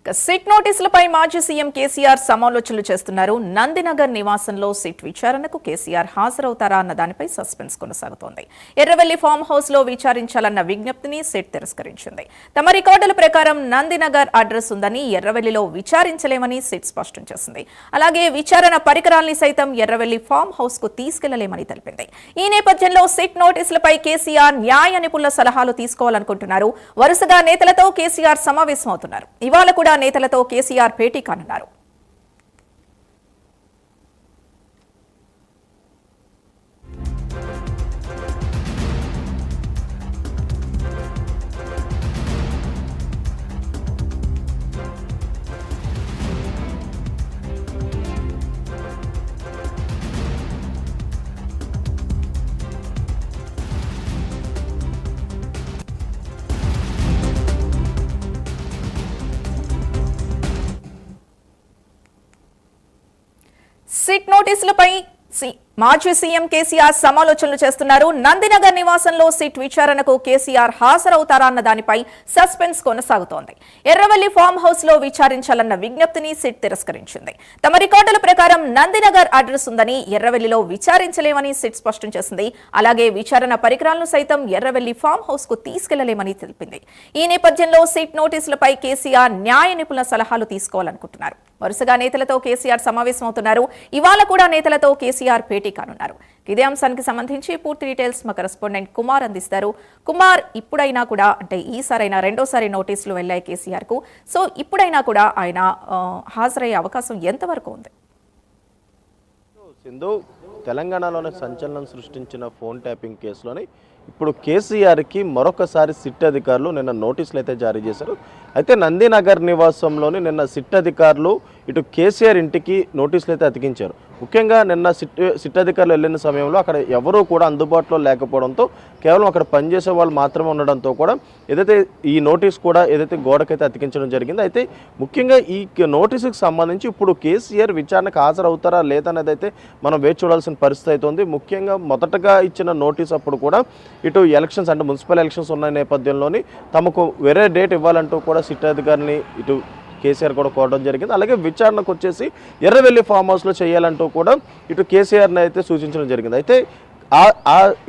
SIT నోటీసులపై మాజీ CM KCR సమాలోచనలు చేస్తున్నారు. నందినగర్ నివాసంలో సిట్ విచారణకు కేసీఆర్ హాజరవుతారా అన్న దానిపై సస్పెన్స్ కొనసాగుతోంది. ఎర్రవెల్లి ఫామ్ హౌస్ లో విచారించాలన్న విజ్ఞప్తిని సిట్ తిరస్కరించింది. తమ రికార్డుల ప్రకారం నందినగర్ అడ్రస్ ఉందని, ఎర్రవెల్లిలో విచారించలేమని సిట్ స్పష్టం చేసింది. అలాగే విచారణ పరికరాల్ని సైతం ఎర్రవెల్లి ఫామ్ హౌస్ కు తీసుకెళ్లలేమని తెలిపింది. ఈ నేపథ్యంలో సిట్ నోటీసులపై కేసీఆర్ న్యాయ నిపుణుల సలహాలు తీసుకోవాలనుకుంటున్నారు. వరుసగా నేతలతో కేసీఆర్ సమావేశమవుతున్నారు. ఇవాళ కూడా నేతలతో కేసీఆర్ భేటీ కానున్నారు. సిట్ నోటీసులపై మాజీ సీఎం కేసీఆర్ సమాలోచనలు చేస్తున్నారు. నందినగర్ నివాసంలో సిట్ విచారణకు కేసీఆర్ హాజరవుతారా అన్న దానిపై సస్పెన్స్ కొనసాగుతోంది. ఎర్రవెల్లి ఫామ్ హౌస్ లో విచారించాలన్న విజ్ఞప్తిని సిట్ తిరస్కరించింది. తమ రికార్డుల ప్రకారం నందినగర్ అడ్రస్ ఉందని, ఎర్రవెల్లిలో విచారించలేమని సిట్ స్పష్టం చేసింది. అలాగే విచారణ పరికరాలను సైతం ఎర్రవెల్లి ఫామ్ హౌస్ కు తీసుకెళ్లలేమని తెలిపింది. ఈ నేపథ్యంలో సిట్ నోటీసులపై కేసీఆర్ న్యాయ నిపుణుల సలహాలు తీసుకోవాలనుకుంటున్నారు. వరుసగా నేతలతో కేసీఆర్ సమావేశమవుతున్నారు. ఇవాళ కూడా నేతలతో కేసీఆర్ భేటీ కానున్నారు. ఇదే అంశానికి సంబంధించి పూర్తి డీటెయిల్స్ మా కరెస్పాండెంట్ కుమార్ అందిస్తారు. కుమార్, ఇప్పుడైనా కూడా అంటే ఈసారైనా రెండోసారి నోటీసులు వెళ్లాయి కేసీఆర్ కు, సో ఇప్పుడైనా కూడా ఆయన హాజరయ్యే అవకాశం ఎంతవరకు ఉంది? సింధు, తెలంగాణలోనే సంచలనం సృష్టించిన ఫోన్ ట్యాపింగ్ కేసులోని ఇప్పుడు కేసీఆర్కి మరొకసారి సిట్ అధికారులు నిన్న నోటీసులు అయితే జారీ చేశారు. అయితే నందినగర్ నివాసంలోని నిన్న సిట్ అధికారులు ఇటు కేసీఆర్ ఇంటికి నోటీసులు అయితే అతికించారు. ముఖ్యంగా నిన్న సిట్ అధికారులు వెళ్ళిన సమయంలో అక్కడ ఎవరూ కూడా అందుబాటులో లేకపోవడంతో కేవలం అక్కడ పనిచేసే వాళ్ళు మాత్రమే ఉండడంతో కూడా ఏదైతే ఈ నోటీస్ కూడా ఏదైతే గోడకైతే అతికించడం జరిగిందో, అయితే ముఖ్యంగా ఈ నోటీసుకు సంబంధించి ఇప్పుడు కేసీఆర్ విచారణకు హాజరవుతారా లేదనేది అయితే మనం వేచి చూడాల్సిన పరిస్థితి అవుతుంది. ముఖ్యంగా మొదటగా ఇచ్చిన నోటీస్ అప్పుడు కూడా ఇటు ఎలక్షన్స్ అంటే మున్సిపల్ ఎలక్షన్స్ ఉన్న నేపథ్యంలోని తమకు వేరే డేట్ ఇవ్వాలంటూ కూడా సిట్ అధికారిని ఇటు కేసీఆర్ కూడా కోరడం జరిగింది. అలాగే విచారణకు వచ్చేసి ఎర్రవెల్లి ఫామ్ హౌస్లో చేయాలంటూ కూడా ఇటు కేసీఆర్ని అయితే సూచించడం జరిగింది. అయితే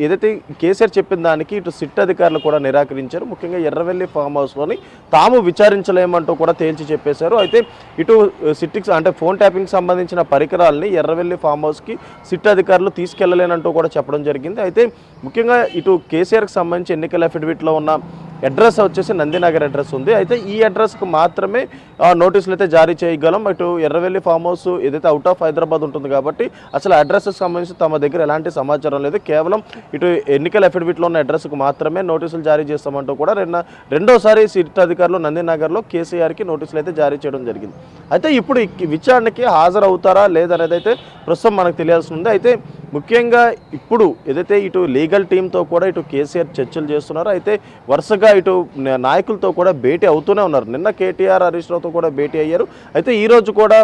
ఏదైతే కేసీఆర్ చెప్పిన దానికి ఇటు సిట్ అధికారులు కూడా నిరాకరించారు. ముఖ్యంగా ఎర్రవెల్లి ఫామ్ హౌస్లోని తాము విచారించలేమంటూ కూడా తేల్చి చెప్పేశారు. అయితే ఇటు సిట్కి అంటే ఫోన్ ట్యాపింగ్ సంబంధించిన పరికరాలని ఎర్రవెల్లి ఫామ్ హౌస్కి సిట్ అధికారులు తీసుకెళ్లలేనంటూ కూడా చెప్పడం జరిగింది. అయితే ముఖ్యంగా ఇటు కేసీఆర్కి సంబంధించి ఎన్నికల అఫిడవిట్లో ఉన్న అడ్రస్ వచ్చేసి నందినగర్ అడ్రస్ ఉంది. అయితే ఈ అడ్రస్కి మాత్రమే నోటీసులు అయితే జారీ చేయగలం. ఇటు ఎర్రవెల్లి ఫామ్ హౌస్ ఏదైతే అవుట్ ఆఫ్ హైదరాబాద్ ఉంటుంది కాబట్టి అసలు అడ్రస్కి సంబంధించి తమ దగ్గర ఎలాంటి సమాచారం లేదు. కేవలం ఇటు ఎన్నికల అఫిడవిట్లో ఉన్న అడ్రస్కి మాత్రమే నోటీసులు జారీ చేస్తామంటూ కూడా రెండోసారి సిట్ అధికారులు నందినగర్లో కేసీఆర్కి నోటీసులు అయితే జారీ చేయడం జరిగింది. అయితే ఇప్పుడు విచారణకి హాజరవుతారా లేదనేది అయితే ప్రస్తుతం మనకు తెలియాల్సి ఉంది. అయితే ముఖ్యంగా ఇప్పుడు ఏదైతే ఇటు లీగల్ టీంతో కూడా ఇటు కేసీఆర్ చర్చలు చేస్తున్నారు. అయితే వరుసగా ఇటు నాయకులతో కూడా భేటీ అవుతూనే ఉన్నారు. నిన్న కేటీఆర్ హరీష్ రావుతో కూడా భేటీ అయ్యారు. అయితే ఈరోజు కూడా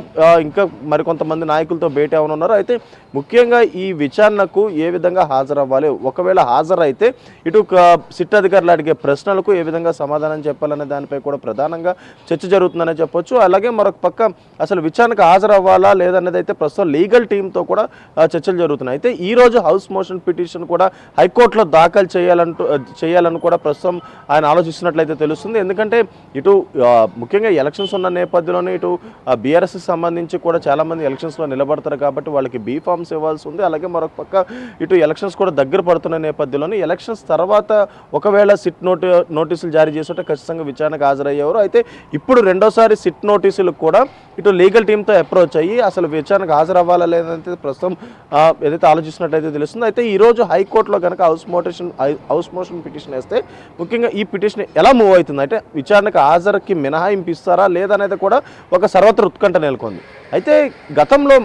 ఇంకా మరికొంతమంది నాయకులతో భేటీ అవనున్నారు. అయితే ముఖ్యంగా ఈ విచారణకు ఏ విధంగా హాజరవ్వాలి, ఒకవేళ హాజరైతే ఇటు సిట్ అధికారులు అడిగే ప్రశ్నలకు ఏ విధంగా సమాధానం చెప్పాలనే దానిపై కూడా ప్రధానంగా చర్చ జరుగుతుందనే చెప్పొచ్చు. అలాగే మరొక పక్క అసలు విచారణకు హాజరవ్వాలా లేదనేది అయితే ప్రస్తుతం లీగల్ టీంతో కూడా చర్చలు జరుగుతున్నాయి. అయితే ఈరోజు హౌస్ మోషన్ పిటిషన్ కూడా హైకోర్టులో దాఖలు చేయాలని కూడా ప్రస్తుతం ఆయన ఆలోచిస్తున్నట్లయితే తెలుస్తుంది. ఎందుకంటే ఇటు ముఖ్యంగా ఎలక్షన్స్ ఉన్న నేపథ్యంలోనే ఇటు బీఆర్ఎస్కి సంబంధించి కూడా చాలామంది ఎలక్షన్స్లో నిలబడతారు కాబట్టి వాళ్ళకి బీ ఫామ్స్ ఇవ్వాల్సి ఉంది. అలాగే మరొక పక్క ఇటు ఎలక్షన్స్ కూడా దగ్గర పడుతున్న నేపథ్యంలోనే ఎలక్షన్స్ తర్వాత ఒకవేళ సిట్ నోటీసులు జారీ చేస్తుంటే ఖచ్చితంగా విచారణకు హాజరయ్యేవారు. అయితే ఇప్పుడు రెండోసారి సిట్ నోటీసులు కూడా ఇటు లీగల్ టీంతో అప్రోచ్ అయ్యి అసలు విచారణకు హాజరవ్వాలా లేదంటే ప్రస్తుతం ఏదైతే ఆలోచిస్తున్నట్టయితే తెలుస్తుంది. అయితే ఈరోజు హైకోర్టులో కనుక హౌస్ మోషన్ పిటిషన్ వేస్తే ముఖ్యంగా ఈ పిటిషన్ ఎలా మూవ్ అవుతుంది అంటే విచారణకు హాజరుకి మినహాయింపు ఇస్తారా లేదనేది కూడా ఒక సర్వత్ర ఉత్కంఠ నెలకొంది. అయితే గతంలో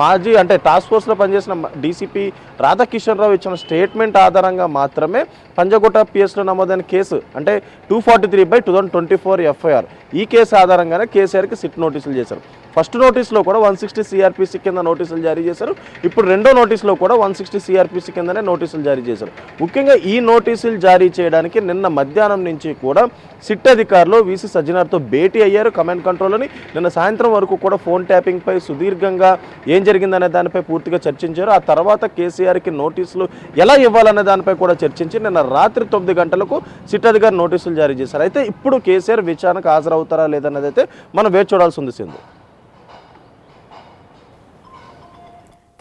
మాజీ అంటే టాస్క్ ఫోర్స్లో పనిచేసిన డీసీపీ రాధాకిషన్ రావు ఇచ్చిన స్టేట్మెంట్ ఆధారంగా మాత్రమే పంజగుట్ట పిఎస్లో నమోదైన కేసు అంటే 243/2024 ఎఫ్ఐఆర్ ఈ కేసు ఆధారంగానే కేసీఆర్కి సిట్ నోటీసులు చేశారు. ఫస్ట్ నోటీస్లో కూడా 160 సిఆర్పిసి కింద నోటీసులు జారీ చేశారు. ఇప్పుడు రెండో నోటీసులో కూడా 160 సిఆర్పిసి కిందనే నోటీసులు జారీ చేశారు. ముఖ్యంగా ఈ నోటీసులు జారీ చేయడానికి నిన్న మధ్యాహ్నం నుంచి కూడా సిట్ అధికారులు వీసీ సజ్జనార్తో భేటీ అయ్యారు కమాండ్ కంట్రోల్ని. నిన్న సాయంత్రం వరకు కూడా ఫోన్ ట్యాపింగ్పై సుదీర్ఘంగా ఏం జరిగిందనే దానిపై పూర్తిగా చర్చించారు. ఆ తర్వాత కేసీఆర్కి నోటీసులు ఎలా ఇవ్వాలనే దానిపై కూడా చర్చించి నిన్న రాత్రి 9 గంటలకు సిట్ అధికారి నోటీసులు జారీ చేశారు. అయితే ఇప్పుడు కేసీఆర్ విచారణకు హాజరవుతారా లేదన్నది అయితే మనం వేచి చూడాల్సి ఉంది సింధు.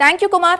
Thank you Kumar.